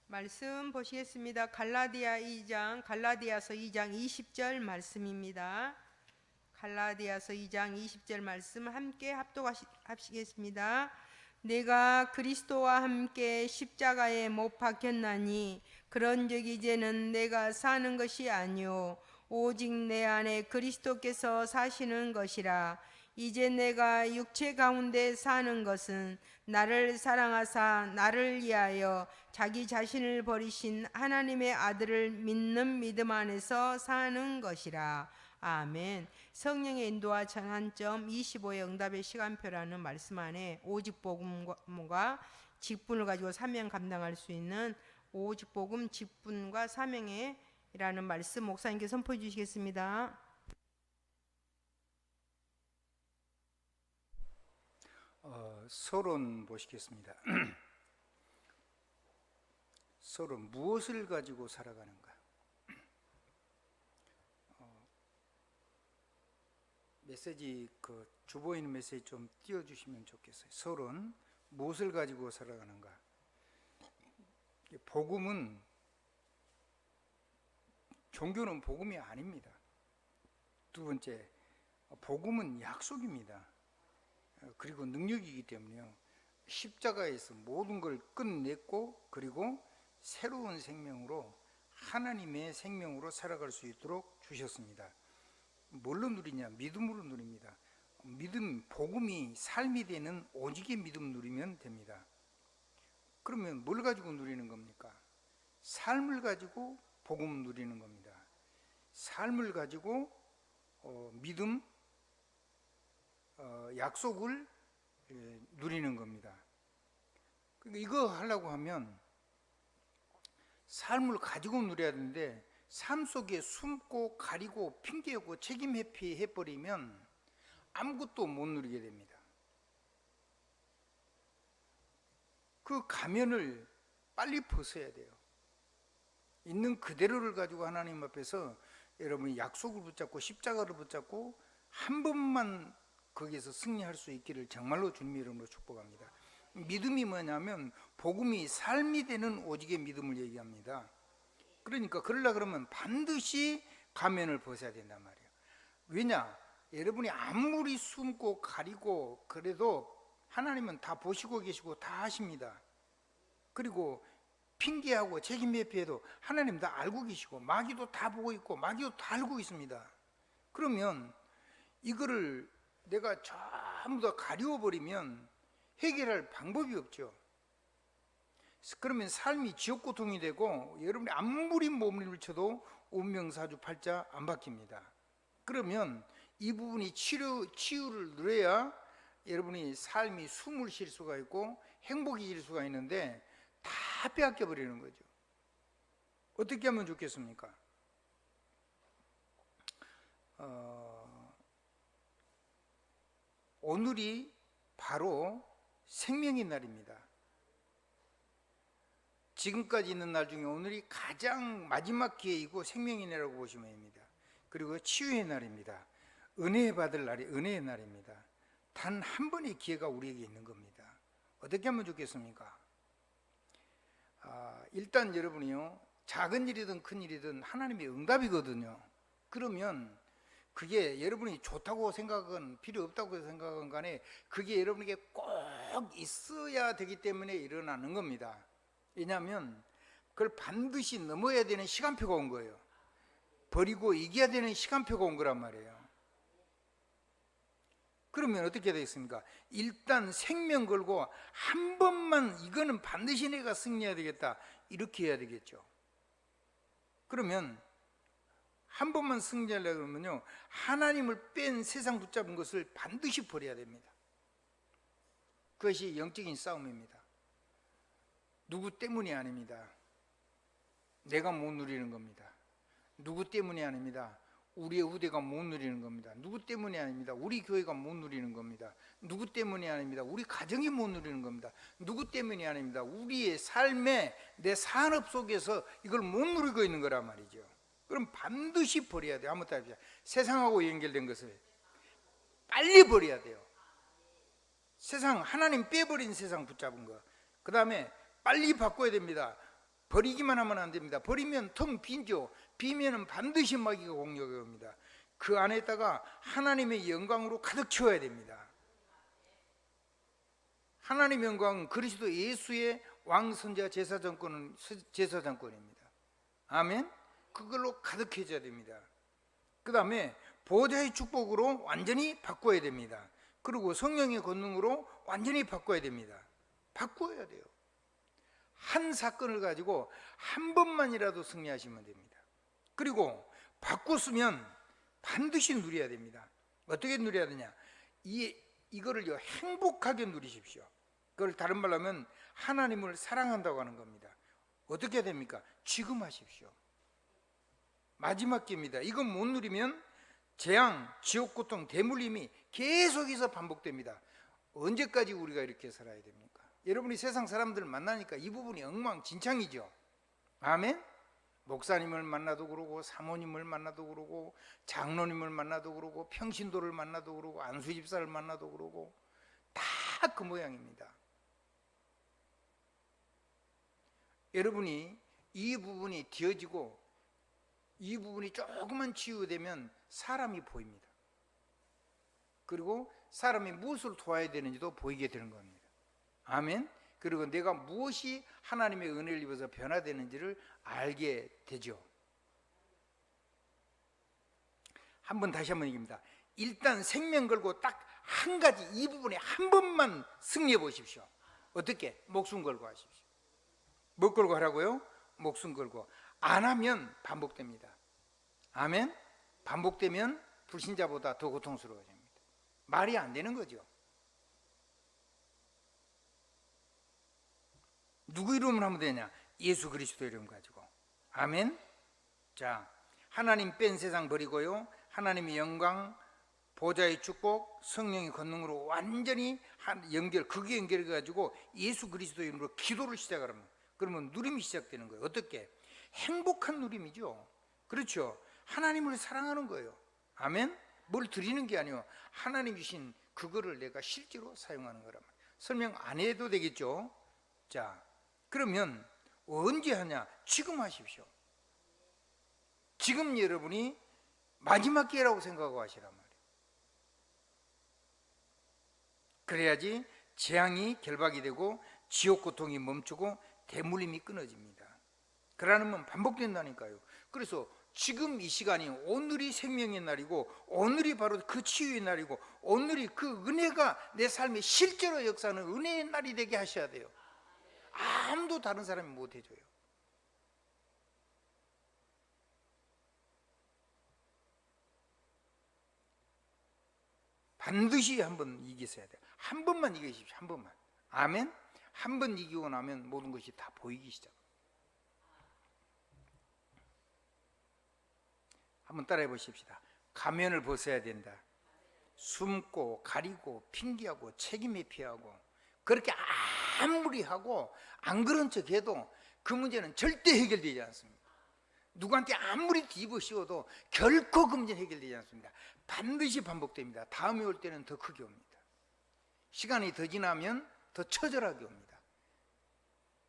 말씀 보시겠습니다. 갈라디아서 2장 20절 말씀입니다. 갈라디아서 2장 20절 말씀 함께 합독하시겠습니다. 내가 그리스도와 함께 십자가에 못 박혔나니 그런즉 이제는 내가 사는 것이 아니요 오직 내 안에 그리스도께서 사시는 것이라. 이제 내가 육체 가운데 사는 것은 나를 사랑하사 나를 위하여 자기 자신을 버리신 하나님의 아들을 믿는 믿음 안에서 사는 것이라. 아멘. 성령의 인도와 전환점 25의 응답의 시간표라는 말씀 안에 오직 복음과 직분을 가지고 사명 감당할 수 있는 오직 복음 직분과 사명이라는 말씀 목사님께 선포해 주시겠습니다. 서론 보시겠습니다. 서론 무엇을 가지고 살아가는가? 메시지 주보에 있는 메시지 좀 띄워주시면 좋겠어요. 서론 무엇을 가지고 살아가는가? 복음은 종교는 복음이 아닙니다. 두 번째, 복음은 약속입니다. 그리고 능력이기 때문에요. 십자가에서 모든 걸 끝냈고 그리고 새로운 생명으로 하나님의 생명으로 살아갈 수 있도록 주셨습니다. 뭘로 누리냐? 믿음으로 누립니다. 믿음, 복음이 삶이 되는 오직의 믿음 누리면 됩니다. 그러면 뭘 가지고 누리는 겁니까? 삶을 가지고 복음 누리는 겁니다. 삶을 가지고 믿음, 약속을 누리는 겁니다. 그러니까 이거 하려고 하면 삶을 가지고 누려야 되는데 삶 속에 숨고 가리고 핑계고 책임 회피해버리면 아무것도 못 누리게 됩니다. 그 가면을 빨리 벗어야 돼요. 있는 그대로를 가지고 하나님 앞에서 여러분이 약속을 붙잡고 십자가를 붙잡고 한 번만 거기에서 승리할 수 있기를 정말로 주님의 이름으로 축복합니다. 믿음이 뭐냐면 복음이 삶이 되는 오직의 믿음을 얘기합니다. 그러니까 그러려고 그러면 반드시 가면을 벗어야 된단 말이에요. 왜냐? 여러분이 아무리 숨고 가리고 그래도 하나님은 다 보시고 계시고 다 하십니다. 그리고 핑계하고 책임 회피해도 하나님 다 알고 계시고 마귀도 다 보고 있고 마귀도 다 알고 있습니다. 그러면 이거를 내가 전부 다 가리워버리면 해결할 방법이 없죠. 그러면 삶이 지옥고통이 되고 여러분이 아무리 몸을 쳐도 운명사주팔자 안 바뀝니다. 그러면 이 부분이 치유를 누려야 여러분이 삶이 숨을 쉴 수가 있고 행복해질 수가 있는데 다 빼앗겨버리는 거죠. 어떻게 하면 좋겠습니까? 오늘이 바로 생명의 날입니다. 지금까지 있는 날 중에 오늘이 가장 마지막 기회이고 생명의 날이라고 보시면 됩니다. 그리고 치유의 날입니다. 은혜 받을 날이 은혜의 날입니다. 단 한 번의 기회가 우리에게 있는 겁니다. 어떻게 하면 좋겠습니까? 일단 여러분이요, 작은 일이든 큰 일이든 하나님의 응답이거든요. 그러면 그게 여러분이 좋다고 생각은 필요 없다고 생각은 간에 그게 여러분에게 꼭 있어야 되기 때문에 일어나는 겁니다. 왜냐하면 그걸 반드시 넘어야 되는 시간표가 온 거예요. 버리고 이겨야 되는 시간표가 온 거란 말이에요. 그러면 어떻게 되겠습니까? 일단 생명 걸고 한 번만 이거는 반드시 내가 승리해야 되겠다 이렇게 해야 되겠죠. 그러면 한 번만 승리하려고 그러면요, 하나님을 뺀 세상 붙잡은 것을 반드시 버려야 됩니다. 그것이 영적인 싸움입니다. 누구 때문이 아닙니다. 내가 못 누리는 겁니다. 누구 때문이 아닙니다. 우리의 후대가 못 누리는 겁니다. 누구 때문이 아닙니다. 우리 교회가 못 누리는 겁니다. 누구 때문이 아닙니다. 우리 가정이 못 누리는 겁니다. 누구 때문이 아닙니다. 우리의 삶에 내 산업 속에서 이걸 못 누리고 있는 거란 말이죠. 그럼 반드시 버려야 돼요. 한번 따라해보세요. 세상하고 연결된 것을 빨리 버려야 돼요. 세상, 하나님 빼버린 세상 붙잡은 거. 그 다음에 빨리 바꿔야 됩니다. 버리기만 하면 안 됩니다. 버리면 텅 빈죠. 비면은 반드시 마귀가 공격해 옵니다. 그 안에다가 하나님의 영광으로 가득 채워야 됩니다. 하나님의 영광은 그리스도 예수의 왕선자 제사장권입니다. 아멘. 그걸로 가득해져야 됩니다. 그 다음에 보좌의 축복으로 완전히 바꿔야 됩니다. 그리고 성령의 권능으로 완전히 바꿔야 됩니다. 바꿔야 돼요. 한 사건을 가지고 한 번만이라도 승리하시면 됩니다. 그리고 바꿨으면 반드시 누려야 됩니다. 어떻게 누려야 되냐? 이거를요, 행복하게 누리십시오. 그걸 다른 말로 하면 하나님을 사랑한다고 하는 겁니다. 어떻게 해야 됩니까? 지금 하십시오. 마지막 기회입니다. 이건 못 누리면 재앙, 지옥 고통, 대물림이 계속해서 반복됩니다. 언제까지 우리가 이렇게 살아야 됩니까? 여러분이 세상 사람들을 만나니까 이 부분이 엉망진창이죠. 아멘? 목사님을 만나도 그러고, 사모님을 만나도 그러고, 장로님을 만나도 그러고, 평신도를 만나도 그러고, 안수집사를 만나도 그러고, 다 그 모양입니다. 여러분이 이 부분이 뒤어지고 이 부분이 조금만 치유되면 사람이 보입니다. 그리고 사람이 무엇을 도와야 되는지도 보이게 되는 겁니다. 아멘. 그리고 내가 무엇이 하나님의 은혜를 입어서 변화되는지를 알게 되죠. 다시 한번 얘기합니다. 일단 생명 걸고 딱 한 가지, 이 부분에 한 번만 승리해 보십시오. 어떻게? 목숨 걸고 하십시오. 뭐 걸고 하라고요? 목숨 걸고. 안 하면 반복됩니다. 아멘. 반복되면 불신자보다 더 고통스러워집니다. 말이 안 되는 거죠. 누구 이름을 하면 되냐? 예수 그리스도 이름 가지고. 아멘. 자, 하나님 뺀 세상 버리고요, 하나님의 영광, 보좌의 축복, 성령의 권능으로 완전히 극에 연결해 가지고 예수 그리스도 이름으로 기도를 시작하면, 그러면 누림이 시작되는 거예요. 어떻게? 행복한 누림이죠. 그렇죠. 하나님을 사랑하는 거예요. 아멘. 뭘 드리는 게 아니에요. 하나님 주신 그거를 내가 실제로 사용하는 거란 말이에요. 설명 안 해도 되겠죠. 자, 그러면 언제 하냐? 지금 하십시오. 지금 여러분이 마지막 기회라고 생각하고 하시란 말이에요. 그래야지 재앙이 결박이 되고 지옥 고통이 멈추고 대물림이 끊어집니다. 그러면 반복된다니까요. 그래서 지금 이 시간이 오늘이 생명의 날이고, 오늘이 바로 그 치유의 날이고, 오늘이 그 은혜가 내 삶에 실제로 역사하는 은혜의 날이 되게 하셔야 돼요. 아무도 다른 사람이 못 해줘요. 반드시 한번 이기셔야 돼요. 한 번만 이기십시오. 한 번만. 아멘. 한 번 이기고 나면 모든 것이 다 보이기 시작합니다. 한번 따라해 보십시다. 가면을 벗어야 된다. 숨고 가리고 핑계하고 책임 회피하고, 그렇게 아무리 하고 안 그런 척 해도 그 문제는 절대 해결되지 않습니다. 누구한테 아무리 뒤집어 씌워도 결코 그 문제는 해결되지 않습니다. 반드시 반복됩니다. 다음에 올 때는 더 크게 옵니다. 시간이 더 지나면 더 처절하게 옵니다.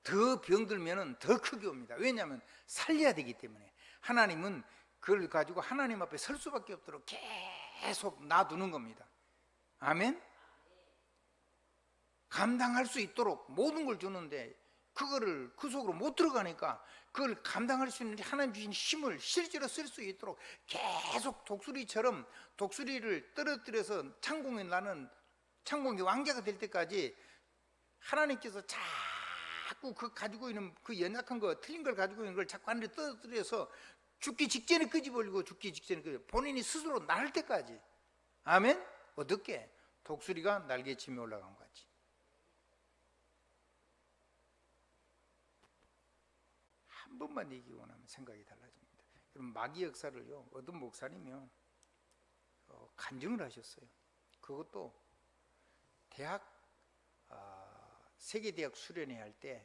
더 병들면 더 크게 옵니다. 왜냐하면 살려야 되기 때문에. 하나님은 그걸 가지고 하나님 앞에 설 수밖에 없도록 계속 놔두는 겁니다. 아멘. 감당할 수 있도록 모든 걸 주는데, 그거를 그 속으로 못 들어가니까 그걸 감당할 수 있는 하나님 주신 힘을 실제로 쓸 수 있도록 계속 독수리처럼 독수리를 떨어뜨려서 창공에 나는 창공의 왕자가 될 때까지 하나님께서 자꾸 그 가지고 있는 그 연약한 거, 틀린 걸 가지고 있는 걸 자꾸 하늘에 떨어뜨려서 죽기 직전에 끄집어버리고, 죽기 직전에 본인이 스스로 날 때까지. 아멘. 어떻게? 독수리가 날개치며 올라간 거지. 한 번만 이기고 나면 생각이 달라집니다. 여러분, 마귀 역사를요, 어떤 목사님이요 간증을 하셨어요. 그것도 대학 세계대학 수련회 할 때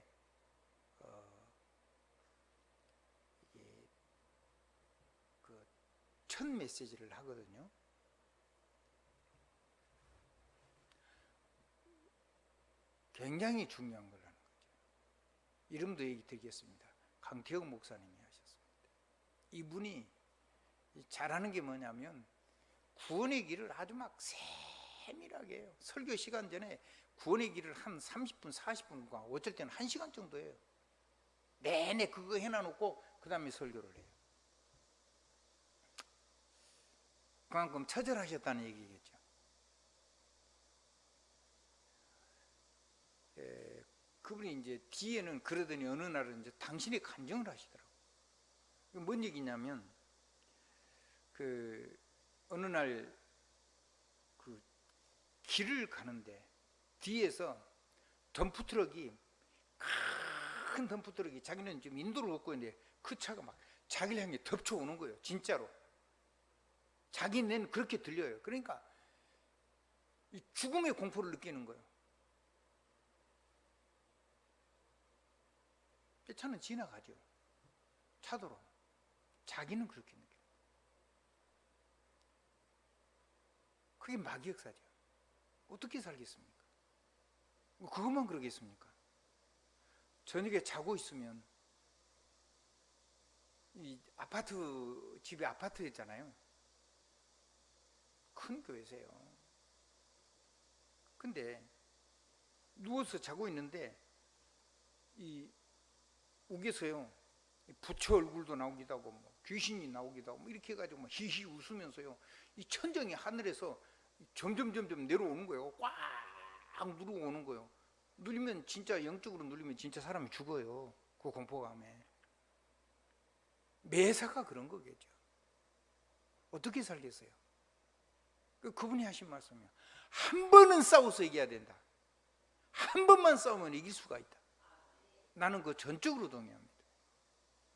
그 첫 메시지를 하거든요. 굉장히 중요한 걸 하는 거죠. 이름도 얘기 드리겠습니다. 강태영 목사님이 하셨습니다. 이분이 잘하는 게 뭐냐면 구원의 길을 아주 막 세밀하게 해요. 설교 시간 전에 구원의 길을 한 30분, 40분과 어쩔 때는 1시간 정도 해요. 내내 그거 해놔놓고 그 다음에 설교를 해요. 그만큼 처절하셨다는 얘기겠죠. 그분이 이제 뒤에는 그러더니 어느 날은 이제 당신이 간증을 하시더라고요. 뭔 얘기냐면 어느 날 그 길을 가는데 뒤에서 덤프트럭이, 큰 덤프트럭이, 자기는 지금 인도를 걷고 있는데 그 차가 막 자기를 향해 덮쳐오는 거예요. 진짜로. 자기는 그렇게 들려요. 그러니까 이 죽음의 공포를 느끼는 거예요. 차는 지나가죠. 차도로. 자기는 그렇게 느껴요. 그게 마귀 역사죠. 어떻게 살겠습니까? 그것만 그러겠습니까? 저녁에 자고 있으면 이 아파트, 집이 아파트였잖아요. 큰 교회세요. 근데 누워서 자고 있는데 이 옥에서요, 부처 얼굴도 나오기도 하고 뭐 귀신이 나오기도 하고 뭐 이렇게 해가지고 막 히히 웃으면서요, 이 천정이 하늘에서 점점 내려오는 거예요. 꽉 누르고 오는 거예요. 누리면 진짜, 영적으로 누리면 진짜 사람이 죽어요. 그 공포감에. 매사가 그런 거겠죠. 어떻게 살겠어요? 그분이 하신 말씀이에요. 한 번은 싸워서 이겨야 된다. 한 번만 싸우면 이길 수가 있다. 나는 그 전적으로 동의합니다.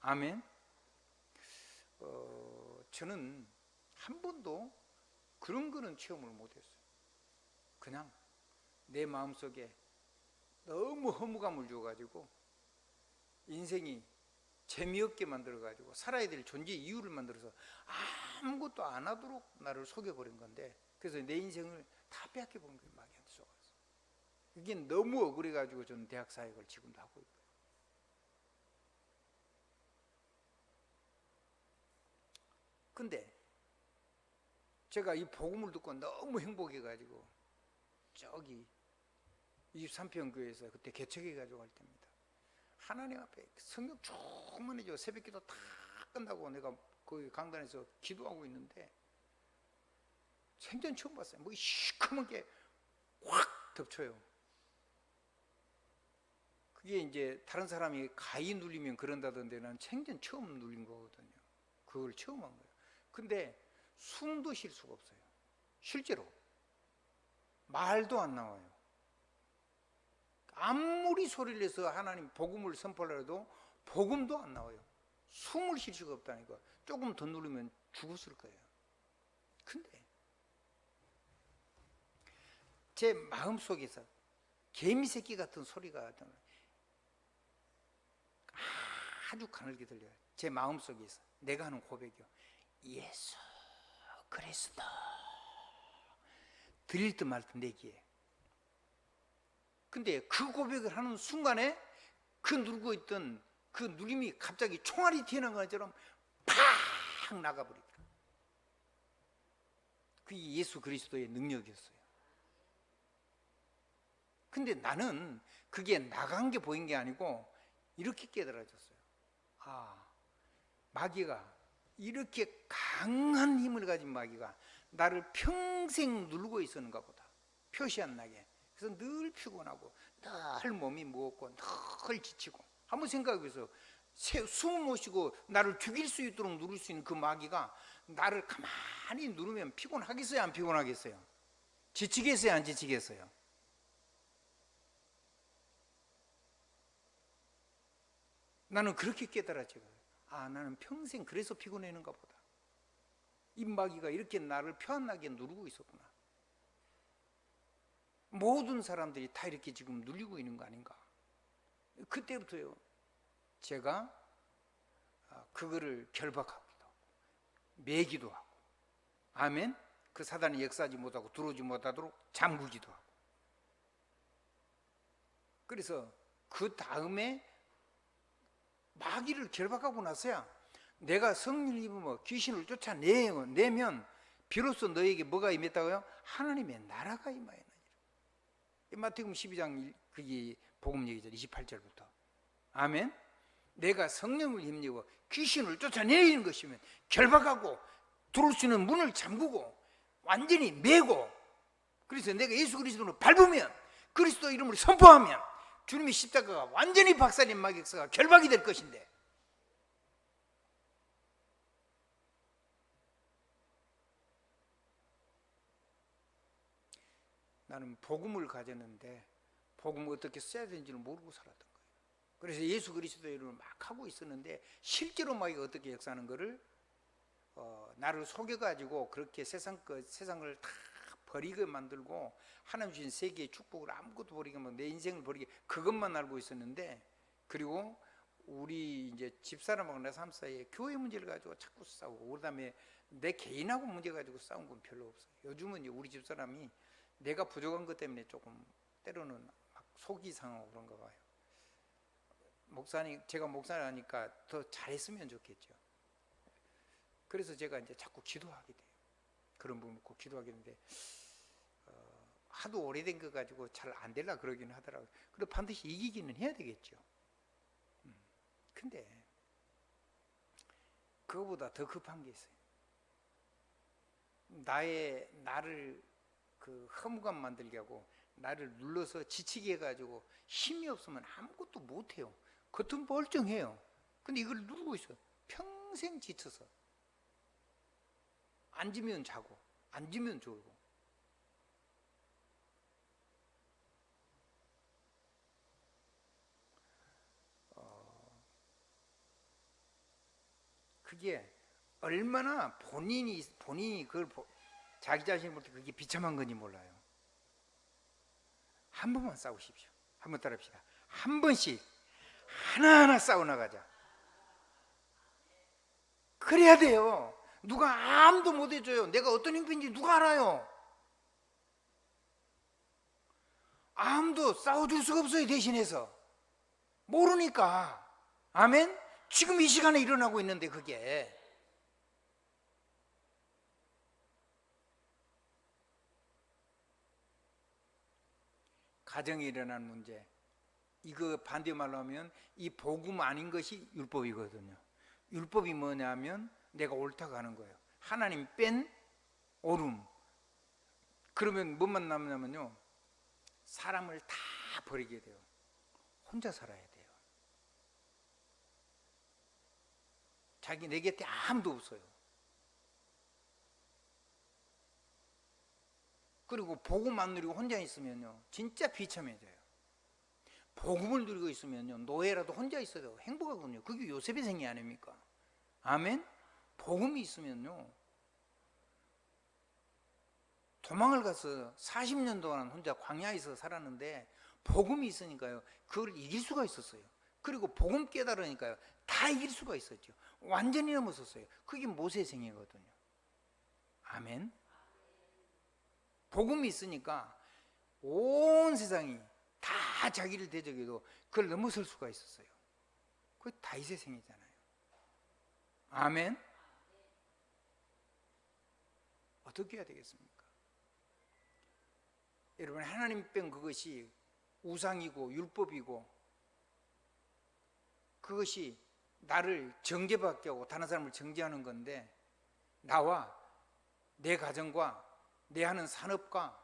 아멘. 저는 한 번도 그런 거는 체험을 못했어요. 그냥 내 마음속에 너무 허무감을 줘가지고 인생이 재미없게 만들어가지고 살아야 될 존재 이유를 만들어서 아무것도 안 하도록 나를 속여버린 건데, 그래서 내 인생을 다 빼앗겨본 거예요. 마귀한테 속아서. 이게 너무 억울해가지고 저는 대학 사역을 지금도 하고 있고요. 근데 제가 이 복음을 듣고 너무 행복해가지고 저기 23평 교회에서 그때 개척해가지고 할 때입니다. 하나님 앞에 성령 충만해져 새벽기도 다 끝나고 내가 거기 강단에서 기도하고 있는데 생전 처음 봤어요. 뭐 시커먼 게 확 덮쳐요. 그게 이제 다른 사람이 가위 눌리면 그런다던데 난 생전 처음 눌린 거거든요. 그걸 처음 한 거예요. 근데 숨도 쉴 수가 없어요. 실제로 말도 안 나와요. 아무리 소리를 내서 하나님 복음을 선포를 해도 복음도 안 나와요. 숨을 쉴 수가 없다니까. 조금 더 누르면 죽었을 거예요. 근데 제 마음속에서 개미 새끼 같은 소리가 아주 가늘게 들려요. 제 마음속에서 내가 하는 고백이요. 예수 그리스도. 들릴 듯 말 듯 내 귀에. 근데 그 고백을 하는 순간에 그 누르고 있던 그 누림이 갑자기 총알이 튀어나온 것처럼 팍 나가버리더라. 그게 예수 그리스도의 능력이었어요. 근데 나는 그게 나간 게 보인 게 아니고 이렇게 깨달아졌어요. 아, 마귀가 이렇게 강한 힘을 가진 마귀가 나를 평생 누르고 있었는가 보다. 표시 안 나게. 그래서 늘 피곤하고 늘 몸이 무겁고 늘 지치고. 한번 생각해보세요. 숨을 못 쉬고 나를 죽일 수 있도록 누를 수 있는 그 마귀가 나를 가만히 누르면 피곤하겠어요? 안 피곤하겠어요? 지치겠어요? 안 지치겠어요? 나는 그렇게 깨달았죠. 아, 나는 평생 그래서 피곤했는가 보다. 이 마귀가 이렇게 나를 편하게 누르고 있었구나. 모든 사람들이 다 이렇게 지금 눌리고 있는 거 아닌가. 그때부터요, 제가 그거를 결박하기도 하고 매기도 하고, 아멘. 그 사단이 역사하지 못하고 들어오지 못하도록 잠그기도 하고. 그래서 그 다음에 마귀를 결박하고 나서야 내가 성령을 입으면 귀신을 쫓아내면 비로소 너에게 뭐가 임했다고요? 하나님의 나라가 임하였느니라. 마태복음 12장 그게 복음 얘기죠. 28절부터. 아멘. 내가 성령을 힘입어 귀신을 쫓아내는 것이면 결박하고 들어올 수 있는 문을 잠그고 완전히 메고, 그래서 내가 예수 그리스도를 밟으면, 그리스도 이름을 선포하면 주님의 십자가가 완전히 박살낸 마귀가 결박이 될 것인데, 나는 복음을 가졌는데 복음을 어떻게 써야 되는지를 모르고 살았던 거예요. 그래서 예수 그리스도 이름을 막 하고 있었는데 실제로 마귀가 어떻게 역사하는 거를 나를 속여가지고 그렇게 세상을 다 버리게 만들고 하나님 주신 세계의 축복을 아무것도 버리게 만들고 내 인생을 버리게, 그것만 알고 있었는데, 그리고 우리 이제 집사람하고 내 삶 사이에 교회 문제를 가지고 자꾸 싸우고, 그다음에 내 개인하고 문제 가지고 싸운 건 별로 없어요. 요즘은 이제 우리 집사람이 내가 부족한 것 때문에 조금 때로는 막 속이 상하고 그런가 봐요. 제가 목사니까 더 잘했으면 좋겠죠. 그래서 제가 이제 자꾸 기도하게 돼요. 그런 부분 꼭 기도하게 되는데 하도 오래된 거 가지고 잘 안 되려 그러긴 하더라고요. 그래도 반드시 이기기는 해야 되겠죠. 근데 그거보다 더 급한 게 있어요. 나를 그 허무감 만들게 하고 나를 눌러서 지치게 해가지고 힘이 없으면 아무것도 못해요. 겉은 멀쩡해요. 근데 이걸 누르고 있어요. 평생 지쳐서. 앉으면 자고 앉으면 졸고. 그게 얼마나 본인이 그걸 자기 자신을 볼 때 그게 비참한 건지 몰라요. 한 번만 싸우십시오. 한번 따라합시다. 한 번씩 하나하나 싸워나가자. 그래야 돼요. 누가 아무도 못 해줘요. 내가 어떤 형편인지 누가 알아요? 아무도 싸워줄 수가 없어요. 대신해서 모르니까. 아멘. 지금 이 시간에 일어나고 있는데 그게 가정에 일어난 문제, 이거 반대 말로 하면 이 복음 아닌 것이 율법이거든요. 율법이 뭐냐면 내가 옳다고 하는 거예요. 하나님 뺀 옳음. 그러면 뭐만 남냐면요, 사람을 다 버리게 돼요. 혼자 살아야 돼요. 내 곁에 아무도 없어요. 그리고 복음 안 누리고 혼자 있으면요 진짜 비참해져요. 복음을 누리고 있으면요 노예라도 혼자 있어도 행복하거든요. 그게 요셉의 생애 아닙니까? 아멘. 복음이 있으면요 도망을 가서 40년 동안 혼자 광야에서 살았는데 복음이 있으니까요 그걸 이길 수가 있었어요. 그리고 복음 깨달으니까요 다 이길 수가 있었죠. 완전히 넘어섰어요. 그게 모세의 생애거든요. 아멘. 복음이 있으니까 온 세상이 다 자기를 대적해도 그걸 넘어설 수가 있었어요. 그게 다윗의 생애잖아요. 아멘. 어떻게 해야 되겠습니까? 여러분, 하나님 뺀 그것이 우상이고 율법이고 그것이 나를 정죄받게 하고 다른 사람을 정죄하는 건데, 나와 내 가정과 내 하는 산업과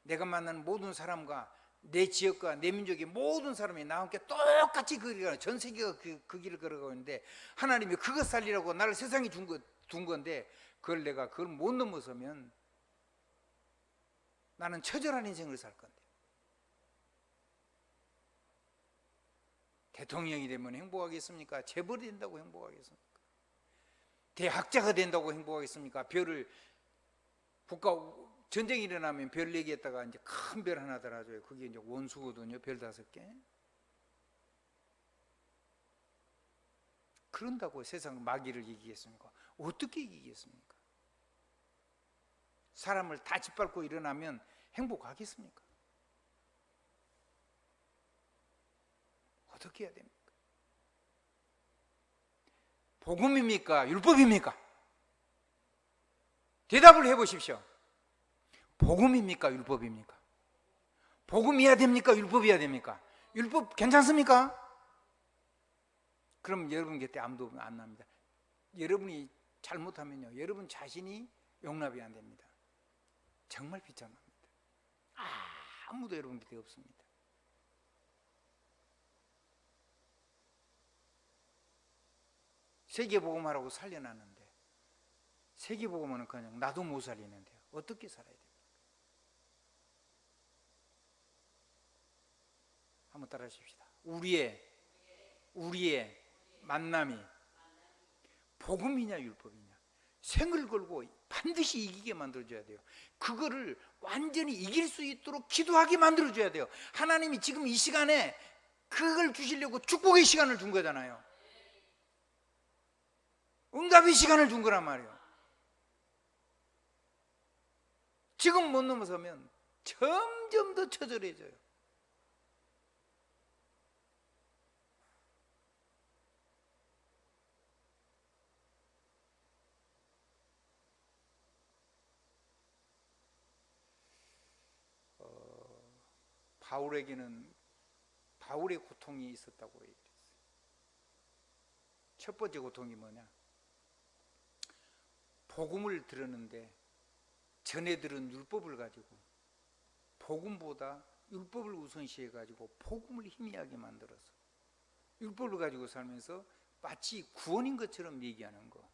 내가 만나는 모든 사람과 내 지역과 내 민족의 모든 사람이 나와 함께 똑같이 그 길을, 전 세계가 그 길을 걸어가고 있는데 하나님이 그것 살리라고 나를 세상에 둔 건데 그걸 못 넘어서면 나는 처절한 인생을 살 건데, 대통령이 되면 행복하겠습니까? 재벌이 된다고 행복하겠습니까? 대학자가 된다고 행복하겠습니까? 국가 전쟁이 일어나면 별 4개에다가 이제 큰 별 하나 달아줘요. 그게 이제 원수거든요. 별 5개. 그런다고 세상 마귀를 이기겠습니까? 어떻게 이기겠습니까? 사람을 다 짓밟고 일어나면 행복하겠습니까? 어떻게 해야 됩니까? 복음입니까? 율법입니까? 대답을 해보십시오. 복음입니까? 율법입니까? 복음이어야 됩니까? 율법이어야 됩니까? 율법 괜찮습니까? 그럼 여러분 곁에 아무도 안 납니다. 여러분이 잘못하면요, 여러분 자신이 용납이 안 됩니다. 정말 비참합니다. 아무도 여러분 곁에 없습니다. 세계복음하라고 살려놨는데 세계복음은 그냥 나도 못 살리는데요. 어떻게 살아야 됩니까? 한번 따라 하십시다. 우리의 만남이 복음이냐 율법이냐, 생을 걸고 반드시 이기게 만들어줘야 돼요. 그거를 완전히 이길 수 있도록 기도하게 만들어줘야 돼요. 하나님이 지금 이 시간에 그걸 주시려고 축복의 시간을 준 거잖아요. 응답의 시간을 준 거란 말이에요. 지금 못 넘어서면 점점 더 처절해져요. 바울에게는 바울의 고통이 있었다고 얘기했어요. 첫 번째 고통이 뭐냐? 복음을 들었는데 전에 들은 율법을 가지고 복음보다 율법을 우선시해 가지고 복음을 희미하게 만들어서 율법을 가지고 살면서 마치 구원인 것처럼 얘기하는 거.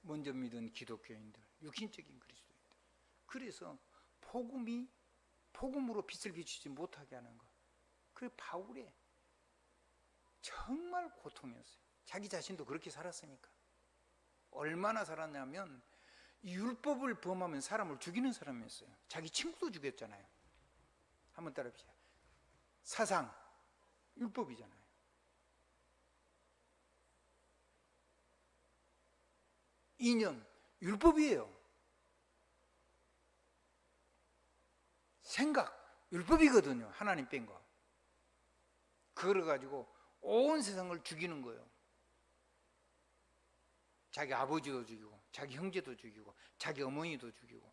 먼저 믿은 기독교인들, 육신적인 그리스도인들. 그래서 복음으로 빛을 비추지 못하게 하는 것. 그게 바울의 정말 고통이었어요. 자기 자신도 그렇게 살았으니까. 얼마나 살았냐면 율법을 범하면 사람을 죽이는 사람이었어요. 자기 친구도 죽였잖아요. 한번 따라합시다. 사상, 율법이잖아요. 인연, 율법이에요. 생각, 율법이거든요. 하나님 뺀 거. 그걸 가지고 온 세상을 죽이는 거예요. 자기 아버지도 죽이고 자기 형제도 죽이고 자기 어머니도 죽이고.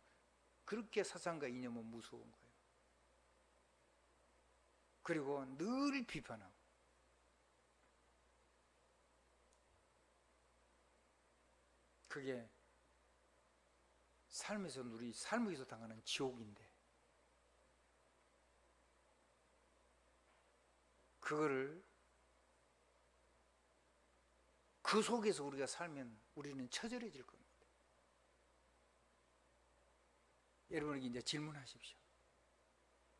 그렇게 사상과 이념은 무서운 거예요. 그리고 늘 비판하고. 그게 삶에서 우리 삶에서 당하는 지옥인데 그거를 그 속에서 우리가 살면 우리는 처절해질 겁니다. 여러분에게 이제 질문하십시오.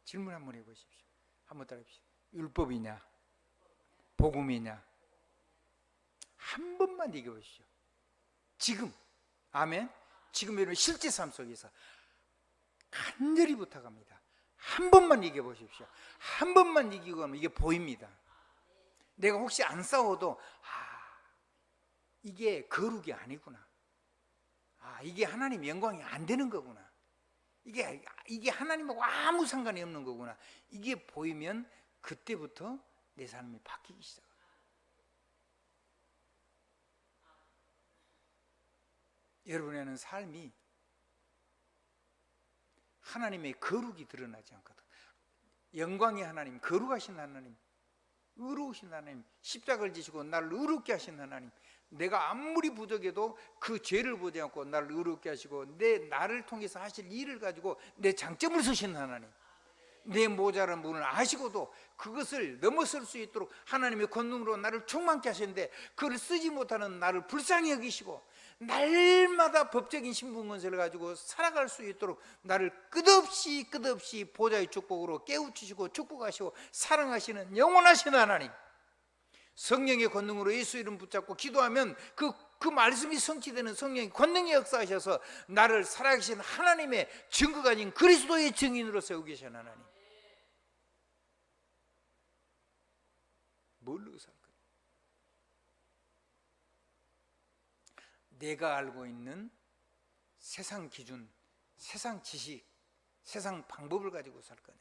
질문 한번 해보십시오. 한번 따라합시다. 율법이냐 복음이냐 한 번만 얘기해 보십시오. 지금 아멘. 지금 여러분 실제 삶 속에서 간절히 부탁합니다. 한 번만 얘기해 보십시오. 한 번만 얘기고 하면 이게 보입니다. 내가 혹시 안 싸워도 이게 거룩이 아니구나. 이게 하나님 영광이 안 되는 거구나. 이게 하나님하고 아무 상관이 없는 거구나. 이게 보이면 그때부터 내 삶이 바뀌기 시작합니다. 여러분에는 삶이 하나님의 거룩이 드러나지 않거든. 영광의 하나님, 거룩하신 하나님, 의로우신 하나님, 십자가를 지시고 나를 의롭게 하신 하나님, 내가 아무리 부족해도 그 죄를 보지 않고 나를 의롭게 하시고 나를 통해서 하실 일을 가지고 내 장점을 쓰신 하나님, 내 모자란 부분을 아시고도 그것을 넘어설 수 있도록 하나님의 권능으로 나를 충만케 하셨는데 그걸 쓰지 못하는 나를 불쌍히 여기시고 날마다 법적인 신분건설을 가지고 살아갈 수 있도록 나를 끝없이 보좌의 축복으로 깨우치시고 축복하시고 사랑하시는 영원하신 하나님, 성령의 권능으로 예수 이름 붙잡고 기도하면 그 말씀이 성취되는 성령의 권능이 역사하셔서 나를 살아계신 하나님의 증거가 아닌 그리스도의 증인으로 세우고 계신 하나님, 뭘로 살 거예요? 내가 알고 있는 세상 기준, 세상 지식, 세상 방법을 가지고 살 거냐?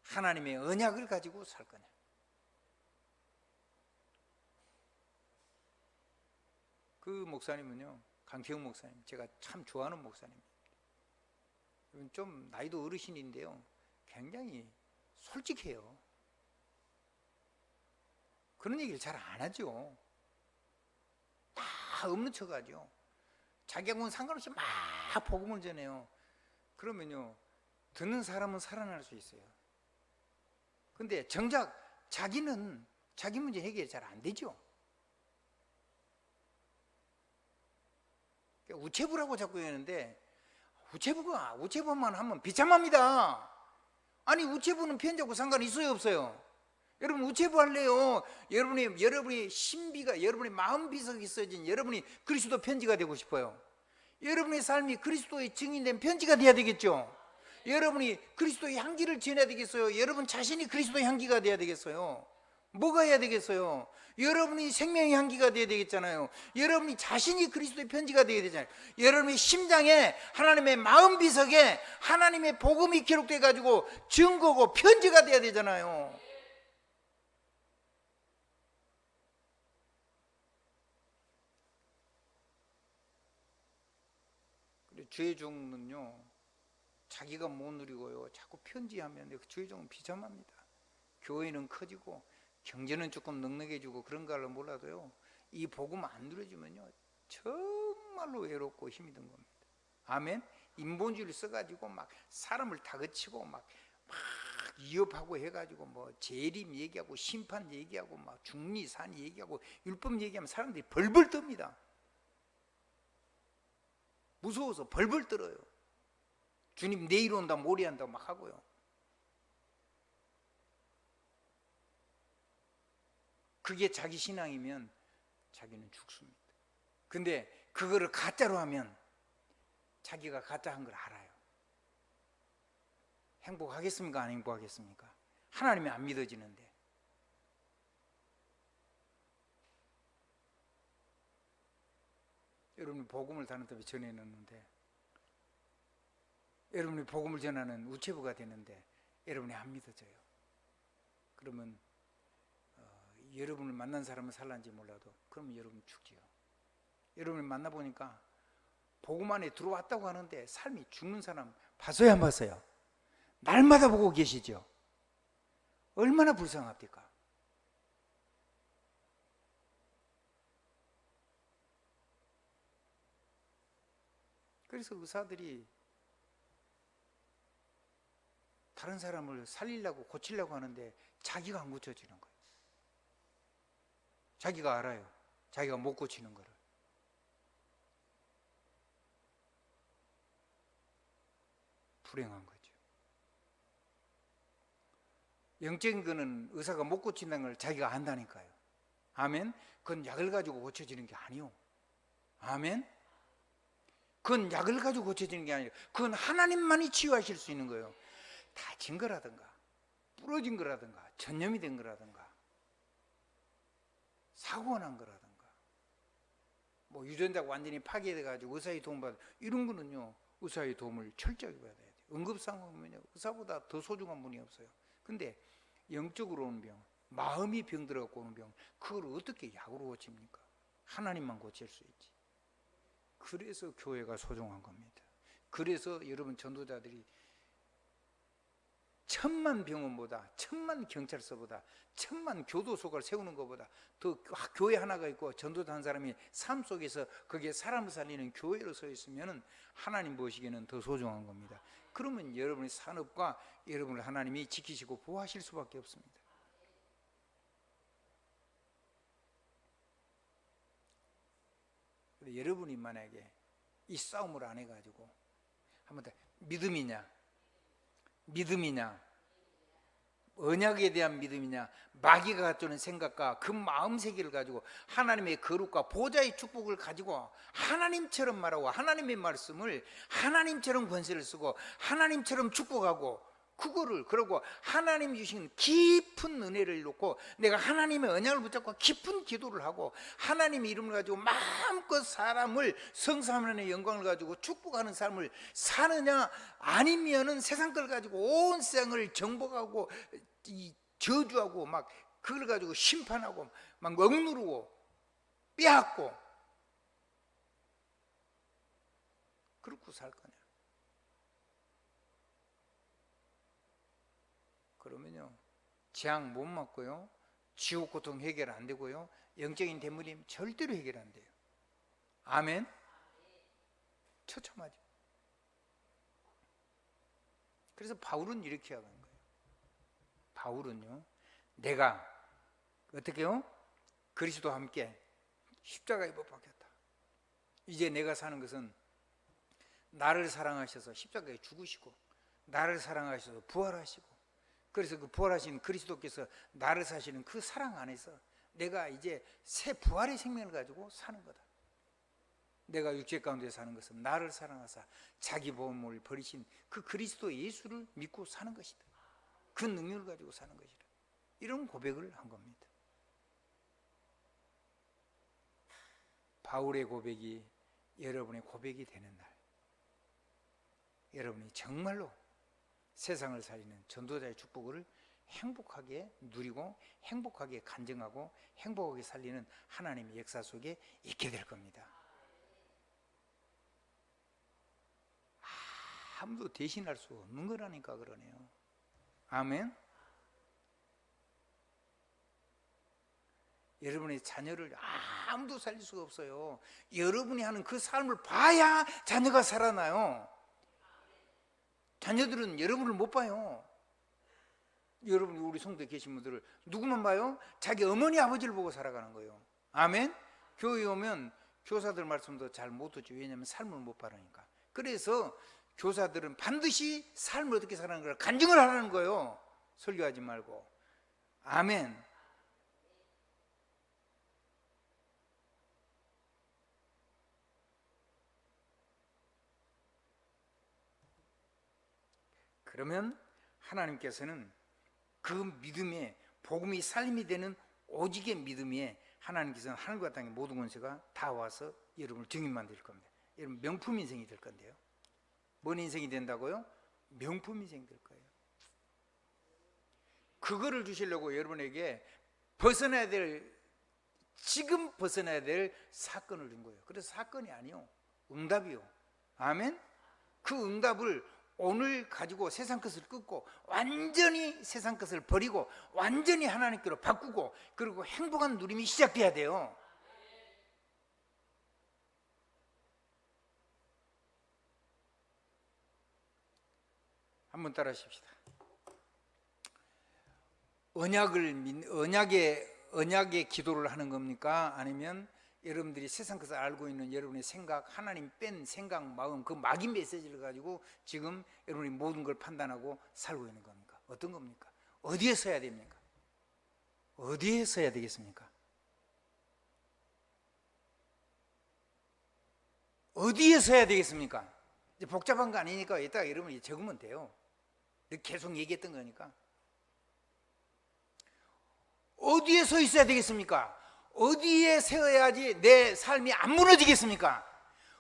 하나님의 언약을 가지고 살 거냐? 그 목사님은요, 강태형 목사님, 제가 참 좋아하는 목사님입니다. 좀 나이도 어르신인데요, 굉장히 솔직해요. 그런 얘기를 잘 안 하죠. 다 없는 척 하죠. 자기하고는 상관없이 막 복음을 전해요. 그러면요, 듣는 사람은 살아날 수 있어요. 근데 정작 자기는 자기 문제 해결이 잘 안 되죠. 우체부라고 자꾸 하는데, 우체부만 하면 비참합니다. 아니, 우체부는 편지하고 상관이 있어요, 없어요? 여러분, 우체부 할래요? 여러분의 신비가, 여러분의 마음 비석이 써진 여러분이 그리스도 편지가 되고 싶어요. 여러분의 삶이 그리스도의 증인된 편지가 돼야 되겠죠. 여러분이 그리스도의 향기를 전해야 되겠어요. 여러분 자신이 그리스도의 향기가 돼야 되겠어요. 뭐가 해야 되겠어요? 여러분이 생명의 향기가 돼야 되겠잖아요. 여러분이 자신이 그리스도의 편지가 돼야 되잖아요. 여러분의 심장에, 하나님의 마음 비석에 하나님의 복음이 기록돼 가지고 증거고 편지가 돼야 되잖아요. 주의 종은요, 자기가 못 누리고요, 자꾸 편지하면 주의 종은 비참합니다. 교회는 커지고 경제는 조금 넉넉해지고 그런 걸로 몰라도요, 이 복음 안 누려지면요, 정말로 외롭고 힘이 든 겁니다. 아멘. 인본주의를 써가지고 막 사람을 다그치고 막 위협하고 해가지고 뭐 재림 얘기하고 심판 얘기하고 막 중리산 얘기하고 율법 얘기하면 사람들이 벌벌 떱니다. 무서워서 벌벌 떨어요. 주님 내일 온다 모레 한다고 막 하고요. 그게 자기 신앙이면 자기는 죽습니다. 근데 그거를 가짜로 하면 자기가 가짜 한 걸 알아요. 행복하겠습니까? 안 행복하겠습니까? 하나님이 안 믿어지는데. 여러분이 복음을 다른 데에 전해놓는데, 여러분이 복음을 전하는 우체부가 되는데 여러분이 안 믿어져요. 그러면 여러분을 만난 사람은 살란지 몰라도 그러면 여러분 죽지요. 여러분을 만나보니까 복음 안에 들어왔다고 하는데 삶이 죽는 사람 봤어요, 안 봤어요? 날마다 보고 계시죠? 얼마나 불쌍합니까? 그래서 의사들이 다른 사람을 살리려고 고치려고 하는데 자기가 안 고쳐지는 거예요. 자기가 알아요. 자기가 못 고치는 거를. 불행한 거죠. 영적인 거는 의사가 못 고친다는 걸 자기가 안다니까요. 아멘. 그건 약을 가지고 고쳐지는 게 아니요. 아멘. 그건 약을 가지고 고쳐지는 게 아니에요. 그건 하나님만이 치유하실 수 있는 거예요. 다친 거라든가 부러진 거라든가 전염이 된 거라든가 사고가 난 거라든가 뭐 유전자가 완전히 파괴돼 가지고 의사의 도움을 받아, 이런 거는요 의사의 도움을 철저하게 받아야 돼요. 응급상황이면요 의사보다 더 소중한 분이 없어요. 근데 영적으로 오는 병, 마음이 병들어갖고 오는 병, 그걸 어떻게 약으로 고칩니까? 하나님만 고칠 수 있지. 그래서 교회가 소중한 겁니다. 그래서 여러분 전도자들이 1000만 병원보다 1000만 경찰서보다 1000만 교도소를 세우는 것보다 더 교회 하나가 있고 전도자 한 사람이 삶 속에서 거기에 사람을 살리는 교회로 서 있으면 하나님 보시기에는 더 소중한 겁니다. 그러면 여러분의 산업과 여러분을 하나님이 지키시고 보호하실 수밖에 없습니다. 여러분이 만약에 이 싸움을 안 해가지고 한번 더 믿음이냐 언약에 대한 믿음이냐 마귀가 갖추는 생각과 그 마음세계를 가지고 하나님의 거룩과 보좌의 축복을 가지고 하나님처럼 말하고 하나님의 말씀을 하나님처럼 권세를 쓰고 하나님처럼 축복하고 그거를 그러고 하나님 주신 깊은 은혜를 놓고 내가 하나님의 언약을 붙잡고 깊은 기도를 하고 하나님의 이름을 가지고 마음껏 사람을 성삼하나님의 영광을 가지고 축복하는 삶을 사느냐, 아니면은 세상 걸 가지고 온 세상을 정복하고 저주하고 막 그걸 가지고 심판하고 막 억누르고 빼앗고 그렇고 살 거냐? 그러면요, 재앙 못 맞고요, 지옥 고통 해결 안 되고요, 영적인 대물림 절대로 해결 안 돼요. 아멘? 처참하죠. 그래서 바울은 이렇게 하는 거예요. 바울은요, 내가 어떻게요? 그리스도와 함께 십자가에 못 박혔다. 이제 내가 사는 것은 나를 사랑하셔서 십자가에 죽으시고 나를 사랑하셔서 부활하시고, 그래서 그 부활하신 그리스도께서 나를 사시는 그 사랑 안에서 내가 이제 새 부활의 생명을 가지고 사는 거다. 내가 육체 가운데 사는 것은 나를 사랑하사 자기 보험을 버리신 그 그리스도 예수를 믿고 사는 것이다. 그 능력을 가지고 사는 것이다. 이런 고백을 한 겁니다. 바울의 고백이 여러분의 고백이 되는 날, 여러분이 정말로 세상을 살리는 전도자의 축복을 행복하게 누리고 행복하게 간증하고 행복하게 살리는 하나님의 역사 속에 있게 될 겁니다. 아무도 대신할 수 없는 거라니까 그러네요. 아멘. 여러분의 자녀를 아무도 살릴 수가 없어요. 여러분이 하는 그 삶을 봐야 자녀가 살아나요. 자녀들은 여러분을 못 봐요. 여러분이 우리 성도에 계신 분들을 누구만 봐요? 자기 어머니 아버지를 보고 살아가는 거예요. 아멘. 교회에 오면 교사들 말씀도 잘 못 듣죠. 왜냐하면 삶을 못 바라니까. 그래서 교사들은 반드시 삶을 어떻게 살아가는 걸 간증을 하라는 거예요. 설교하지 말고. 아멘. 그러면 하나님께서는 그 믿음에 복음이 살림이 되는 오직의 믿음에 하나님께서는 하늘과 땅의 모든 권세가 다 와서 여러분을 증인 만들 겁니다. 여러분 명품 인생이 될 건데요. 뭔 인생이 된다고요? 명품 인생이 될 거예요. 그거를 주시려고 여러분에게 지금 벗어나야 될 사건을 준 거예요. 그래서 사건이 아니요, 응답이요. 아멘. 그 응답을 오늘 가지고 세상 것을 끊고 완전히 세상 것을 버리고 완전히 하나님께로 바꾸고, 그리고 행복한 누림이 시작돼야 돼요. 한번 따라 하십시다. 언약의 기도를 하는 겁니까? 아니면 여러분들이 세상 것을 알고 있는 여러분의 생각, 하나님 뺀 생각, 마음, 그 마귀 메시지를 가지고 지금 여러분이 모든 걸 판단하고 살고 있는 겁니까? 어떤 겁니까? 어디에 서야 됩니까? 어디에 서야 되겠습니까? 어디에 서야 되겠습니까? 이제 복잡한 거 아니니까 이따가 여러분이 적으면 돼요. 계속 얘기했던 거니까. 어디에 서 있어야 되겠습니까? 어디에 세워야지 내 삶이 안 무너지겠습니까?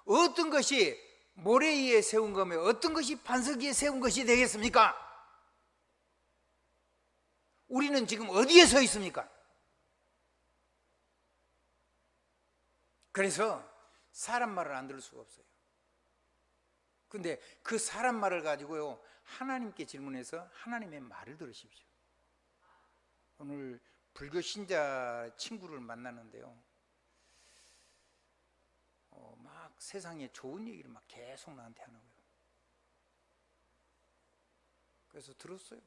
어떤 것이 모래 위에 세운 거며 어떤 것이 반석 위에 세운 것이 되겠습니까? 우리는 지금 어디에 서 있습니까? 그래서 사람 말을 안 들을 수가 없어요. 근데 그 사람 말을 가지고요, 하나님께 질문해서 하나님의 말을 들으십시오. 오늘 불교 신자 친구를 만나는데요, 막 세상에 좋은 얘기를 막 계속 나한테 하는 거예요. 그래서 들었어요.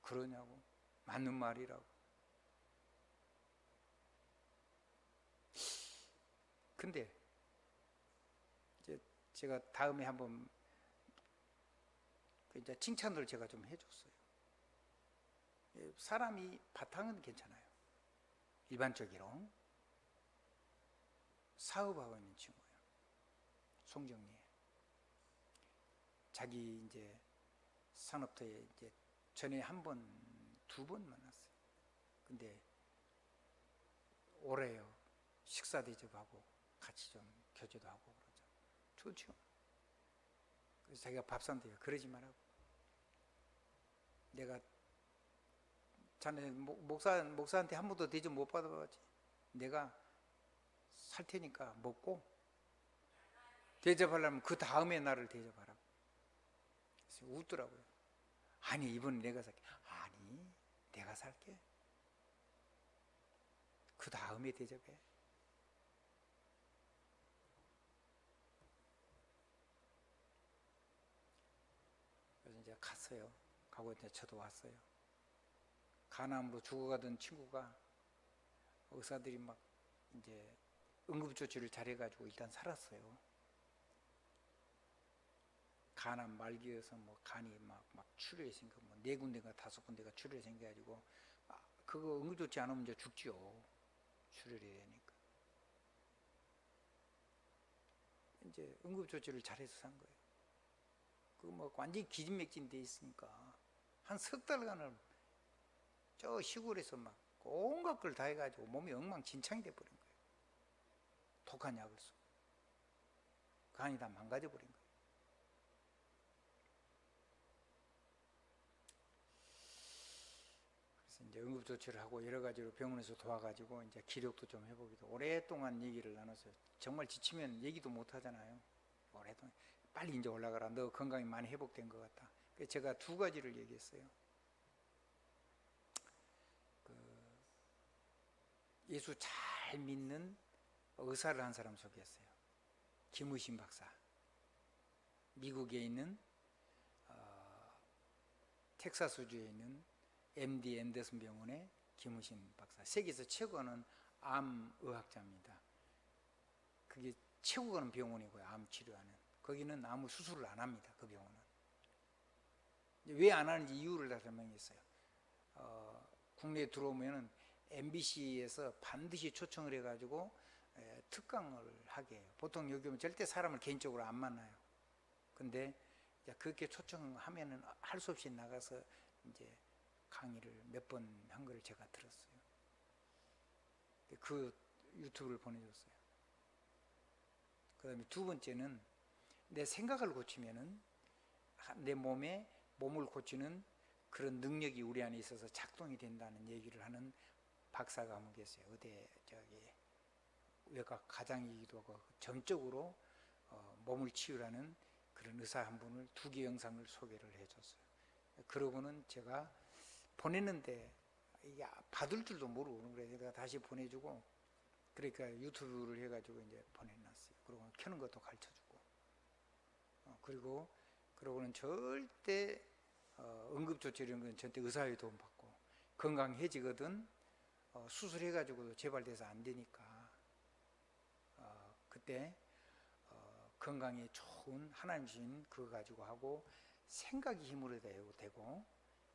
그러냐고, 맞는 말이라고. 근데 이제 제가 다음에 한번 이제 칭찬을 제가 좀 해줬어요. 사람이 바탕은 괜찮아요. 일반적으로 사업하고 있는 친구예요. 송정리에. 자기 이제 산업터에 이제 전에 한 번, 두 번 만났어요. 근데 올해요, 식사 대접하고 같이 좀 교제도 하고 그러죠. 좋죠. 그래서 자기가 밥 산대요. 그러지 말라고. 내가 자네 목사한테 한 번도 대접 못 받아봤지. 내가 살 테니까 먹고 대접하려면 그 다음에 나를 대접하라고. 그래서 웃더라고요. 아니, 이번엔 내가 살게. 아니, 내가 살게. 그 다음에 대접해. 그래서 이제 갔어요. 가고 이제 저도 왔어요. 간암으로 죽어가던 친구가 의사들이 막 이제 응급조치를 잘해가지고 일단 살았어요. 간암 말기여서 뭐 간이 막 출혈이 생겨, 뭐 4군데가 5군데가 출혈이 생겨가지고 그거 응급조치 안 하면 이제 죽지요. 출혈이 되니까. 이제 응급조치를 잘해서 산 거예요. 그 뭐 완전히 기진맥진 돼 있으니까 한 석 달간을 저 시골에서 막 온갖 걸 다 해가지고 몸이 엉망진창이 돼버린 거예요. 독한 약을 쓰고 간이 다 망가져버린 거예요. 그래서 이제 응급조치를 하고 여러 가지로 병원에서 도와가지고 이제 기력도 좀 회복해서 오랫동안 얘기를 나눴어요. 정말 지치면 얘기도 못 하잖아요. 오랫동안 빨리 이제 올라가라. 너 건강이 많이 회복된 것 같다. 그래서 제가 2가지를 얘기했어요. 예수 잘 믿는 의사를 한 사람 소개했어요. 김우신 박사. 미국에 있는 텍사스주에 있는 MD 앤더슨 병원의 김우신 박사. 세계에서 최고 하는 암의학자입니다. 그게 최고 가는 병원이고요. 암 치료하는. 거기는 아무 수술을 안 합니다. 그 병원은. 왜 안 하는지 이유를 다 설명했어요. 국내에 들어오면은 MBC에서 반드시 초청을 해가지고 특강을 하게 해요. 보통 여기 오면 절대 사람을 개인적으로 안 만나요. 근데 그렇게 초청하면은 할 수 없이 나가서 이제 강의를 몇 번 한 걸 제가 들었어요. 그 유튜브를 보내줬어요. 그 다음에 2번째는 내 생각을 고치면은 내 몸을 고치는 그런 능력이 우리 안에 있어서 작동이 된다는 얘기를 하는 박사가 한 분 계세요. 의대 외과 과장이기도 하고 전적으로 몸을 치유라는 그런 의사 한 분을 2개 영상을 소개를 해줬어요. 그러고는 제가 보냈는데 이게 받을 줄도 모르고 그래서 내가 다시 보내주고 그러니까 유튜브를 해가지고 이제 보내놨어요. 그리고 켜는 것도 가르쳐주고 그러고는 절대 응급조치 이런 건 절대 의사의 도움 받고 건강해지거든 수술해가지고도 재발돼서 안 되니까 그때 건강에 좋은 하나님 주신 그거 가지고 하고 생각이 힘으로 되고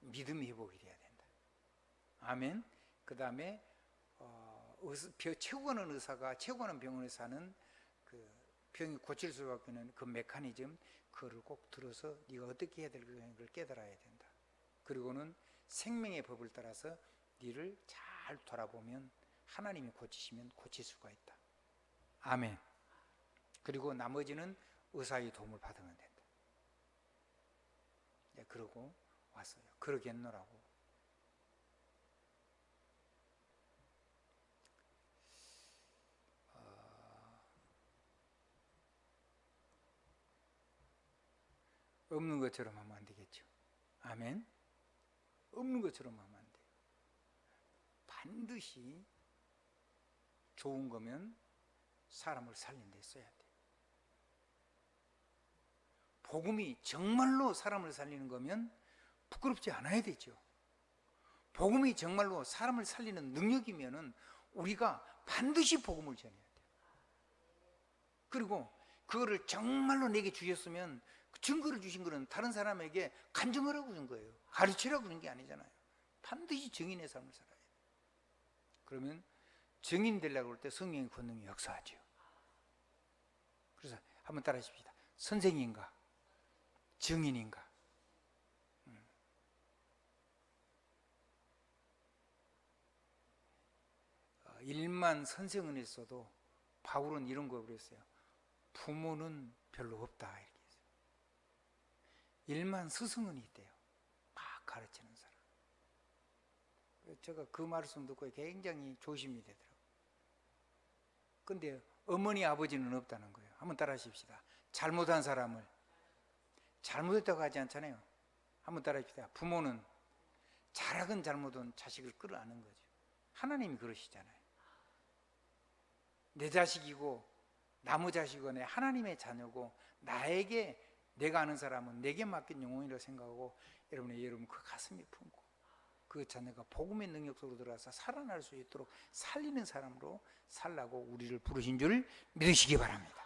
믿음이 회복이 돼야 된다. 아멘. 그 다음에 최고 가는 의사가 최고 가는 병원에서 하는 그 병이 고칠 수밖에 없는 그 메커니즘 그거를 꼭 들어서 네가 어떻게 해야 될 걸 깨달아야 된다. 그리고는 생명의 법을 따라서 네를 잘 돌아보면 하나님이 고치시면 고칠 수가 있다. 아멘. 그리고 나머지는 의사의 도움을 받으면 된다. 그러고 왔어요. 그러겠노라고. 없는 것처럼 하면 안 되겠죠. 아멘. 없는 것처럼 하면 안 돼요. 반드시 좋은 거면 사람을 살린 데 써야 돼요. 복음이 정말로 사람을 살리는 거면 부끄럽지 않아야 되죠. 복음이 정말로 사람을 살리는 능력이면은 우리가 반드시 복음을 전해야 돼요. 그리고 그거를 정말로 내게 주셨으면 증거를 주신 거는 다른 사람에게 간증하라고 준 거예요. 가르치라고 준 게 아니잖아요. 반드시 증인의 삶을 살아야 돼요. 그러면 증인 되려고 할 때 성령의 권능이 역사하죠. 그래서 한번 따라 하십시다. 선생인가? 증인인가? 일만 선생은 했어도 바울은 이런 거 그랬어요. 부모는 별로 없다 이렇게 했어요. 일만 스승은 있대요. 막 가르치는 사람. 제가 그 말씀 듣고 굉장히 조심이 되더라고요. 근데 어머니 아버지는 없다는 거예요. 한번 따라 하십시다. 잘못한 사람을 잘못했다고 하지 않잖아요. 한번 따라합시다. 부모는 잘하건 잘못은 자식을 끌어안는 거죠. 하나님이 그러시잖아요. 내 자식이고 나무 자식이고 하나님의 자녀고 나에게 내가 아는 사람은 내게 맡긴 영혼이라고 생각하고 여러분 그 가슴에 품고 그 자녀가 복음의 능력 속으로 들어가서 살아날 수 있도록 살리는 사람으로 살라고 우리를 부르신 줄 믿으시기 바랍니다.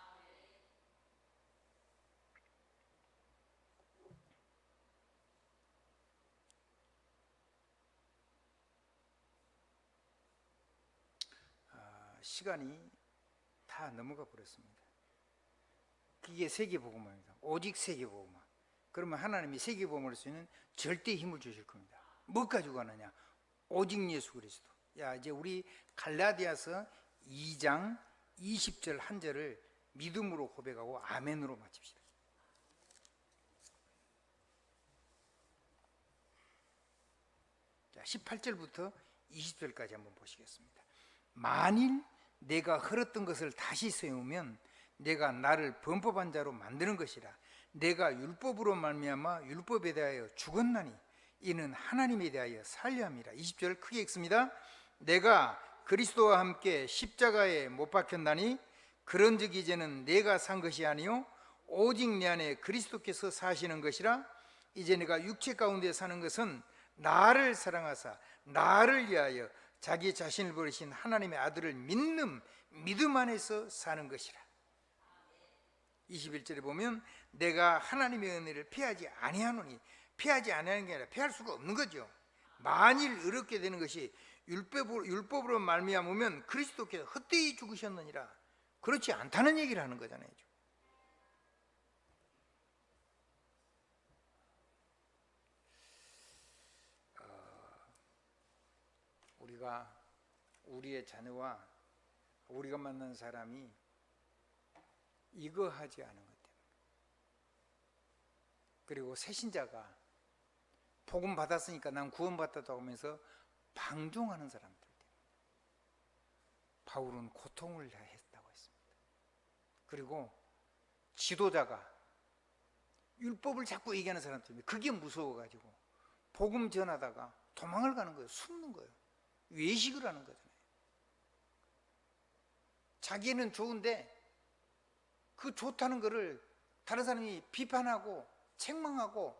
시간이 다 넘어가 버렸습니다. 이게 세계복음화입니다. 오직 세계복음화. 그러면 하나님이 세계복음을 할 수 있는 절대 힘을 주실 겁니다. 뭐 가지고 가느냐? 오직 예수 그리스도. 야, 이제 우리 갈라디아서 2장 20절 한 절을 믿음으로 고백하고 아멘으로 마칩시다. 자, 18절부터 20절까지 한번 보시겠습니다. 만일 내가 흘렀던 것을 다시 세우면 내가 나를 범법한 자로 만드는 것이라. 내가 율법으로 말미암아 율법에 대하여 죽었나니 이는 하나님에 대하여 살려 함이라. 20절 크게 읽습니다. 내가 그리스도와 함께 십자가에 못 박혔나니 그런즉 이제는 내가 산 것이 아니요 오직 내 안에 그리스도께서 사시는 것이라. 이제 내가 육체 가운데 사는 것은 나를 사랑하사 나를 위하여 자기 자신을 버리신 하나님의 아들을 믿는 믿음 안에서 사는 것이라. 21절에 보면 내가 하나님의 은혜를 피하지 아니하노니, 피하지 아니하는 게 아니라 피할 수가 없는 거죠. 만일 어렵게 되는 것이 율법으로 말미암으면 그리스도께서 헛되이 죽으셨느니라. 그렇지 않다는 얘기를 하는 거잖아요. 우리가 우리의 자녀와 우리가 만난 사람이 이거 하지 않은 것 때문에, 그리고 새신자가 복음 받았으니까 난 구원받았다고 하면서 방종하는 사람들 때문에 바울은 고통을 했다고 했습니다. 그리고 지도자가 율법을 자꾸 얘기하는 사람 때문에 그게 무서워가지고 복음 전하다가 도망을 가는 거예요. 숨는 거예요. 외식을 하는 거잖아요. 자기는 좋은데 그 좋다는 거를 다른 사람이 비판하고 책망하고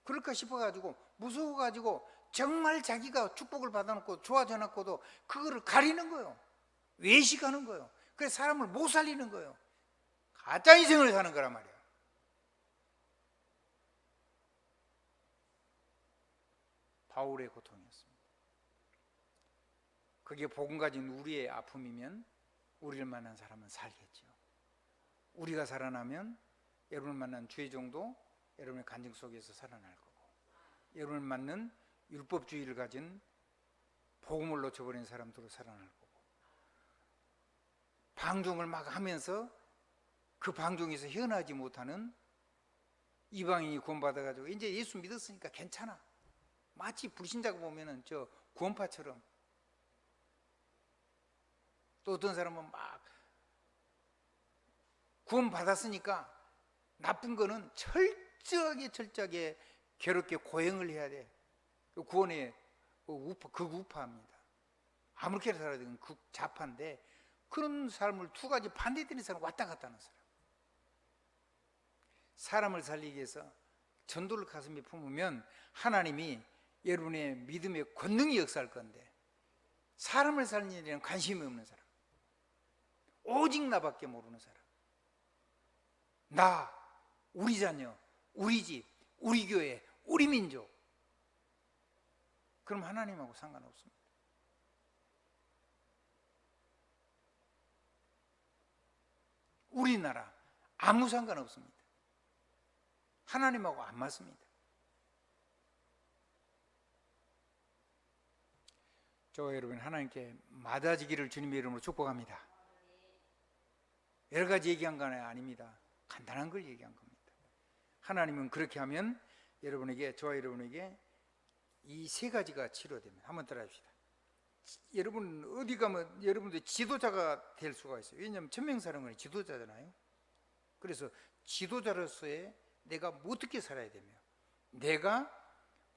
그럴까 싶어가지고 무서워가지고 정말 자기가 축복을 받아놓고 좋아져 놓고도 그거를 가리는 거예요. 외식하는 거예요. 그래서 사람을 못 살리는 거예요. 가짜 인생을 사는 거란 말이에요. 바울의 고통이었습니다. 그게 복음 가진 우리의 아픔이면 우리를 만난 사람은 살겠죠. 우리가 살아나면 여러분을 만난 주의 종도 여러분의 간증 속에서 살아날 거고, 여러분을 만난 율법주의를 가진 복음을 놓쳐버린 사람들로 살아날 거고, 방종을 막 하면서 그 방종에서 헤어나지 못하는 이방인이 구원받아가지고 이제 예수 믿었으니까 괜찮아, 마치 불신자가 보면은 저 구원파처럼, 또 어떤 사람은 막 구원받았으니까 나쁜 거는 철저하게 괴롭게 고행을 해야 돼. 구원의 극우파입니다. 아무렇게나 살아야 되는 극좌파인데, 그런 삶을 두 가지 반대되는 사람, 왔다 갔다 하는 사람. 사람을 살리기 위해서 전도를 가슴에 품으면 하나님이 여러분의 믿음의 권능이 역사할 건데, 사람을 살리는 일에는 관심이 없는 사람, 오직 나밖에 모르는 사람, 나, 우리 자녀, 우리 집, 우리 교회, 우리 민족, 그럼 하나님하고 상관없습니다. 우리나라 아무 상관없습니다. 하나님하고 안 맞습니다. 저 여러분, 하나님께 맞아지기를 주님의 이름으로 축복합니다. 여러 가지 얘기한 건 아닙니다. 간단한 걸 얘기한 겁니다. 하나님은 그렇게 하면 여러분에게, 저와 여러분에게 이 세 가지가 치료됩니다. 한번 따라합시다. 여러분 어디 가면 여러분들 지도자가 될 수가 있어요. 왜냐하면 천명사령관이 지도자잖아요. 그래서 지도자로서의 내가 어떻게 살아야 되며, 내가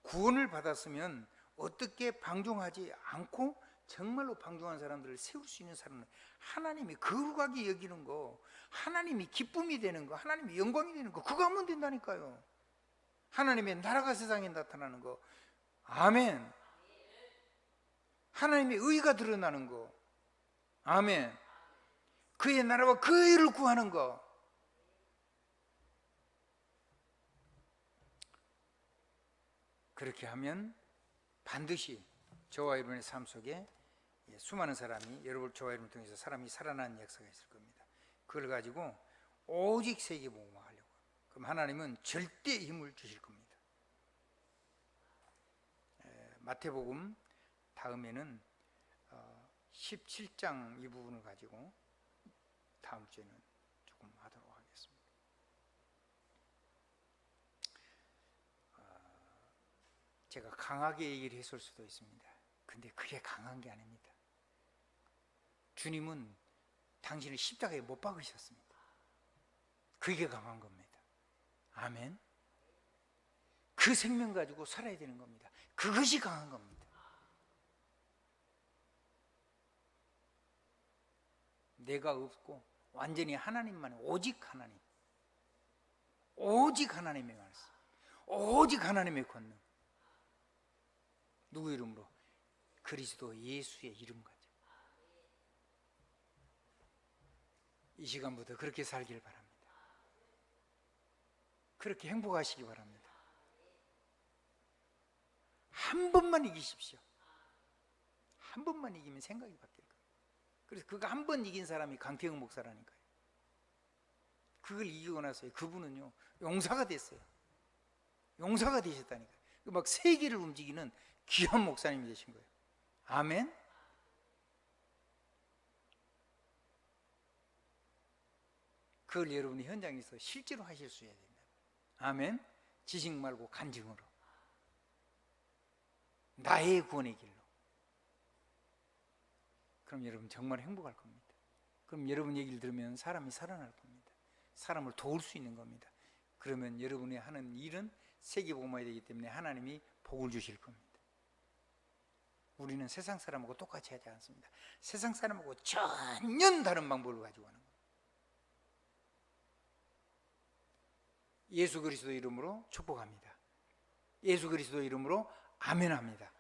구원을 받았으면 어떻게 방종하지 않고 정말로 방종한 사람들을 세울 수 있는 사람은 하나님이 거룩하게 여기는 거, 하나님이 기쁨이 되는 거, 하나님이 영광이 되는 거, 그거 하면 된다니까요. 하나님의 나라가 세상에 나타나는 거. 아멘. 하나님의 의가 드러나는 거. 아멘. 그의 나라와 그의 의를 구하는 거. 그렇게 하면 반드시 저와 여러분의 삶 속에 수많은 사람이, 여러분 저와 여러분을 통해서 사람이 살아나는 역사가 있을 겁니다. 그걸 가지고 오직 세계복음화 하려고. 그럼 하나님은 절대 힘을 주실 겁니다. 마태복음 다음에는 17장 이 부분을 가지고 다음 주에는 조금 하도록 하겠습니다. 제가 강하게 얘기를 했을 수도 있습니다. 근데 그게 강한 게 아닙니다. 주님은 당신을 십자가에 못 박으셨습니다. 그게 강한 겁니다. 아멘. 그 생명 가지고 살아야 되는 겁니다. 그것이 강한 겁니다. 내가 없고 완전히 하나님만, 오직 하나님, 오직 하나님의 말씀, 오직 하나님의 권능. 누구 이름으로? 그리스도 예수의 이름 가지고. 이 시간부터 그렇게 살길 바랍니다. 그렇게 행복하시기 바랍니다. 한 번만 이기십시오. 한 번만 이기면 생각이 바뀔 거예요. 그래서 그거 한 번 이긴 사람이 강태형 목사라니까요. 그걸 이기고 나서 그분은요 용사가 됐어요. 용사가 되셨다니까요. 막 세계를 움직이는 귀한 목사님이 되신 거예요. 아멘. 그걸 여러분이 현장에서 실제로 하실 수 있어야 된다. 아멘. 지식 말고 간증으로, 나의 구원의 길로. 그럼 여러분 정말 행복할 겁니다. 그럼 여러분 얘기를 들으면 사람이 살아날 겁니다. 사람을 도울 수 있는 겁니다. 그러면 여러분이 하는 일은 세계복음화가 되기 때문에 하나님이 복을 주실 겁니다. 우리는 세상 사람하고 똑같이 하지 않습니다. 세상 사람하고 전혀 다른 방법을 가지고 하는 겁니다. 예수 그리스도 이름으로 축복합니다. 예수 그리스도 이름으로 아멘합니다.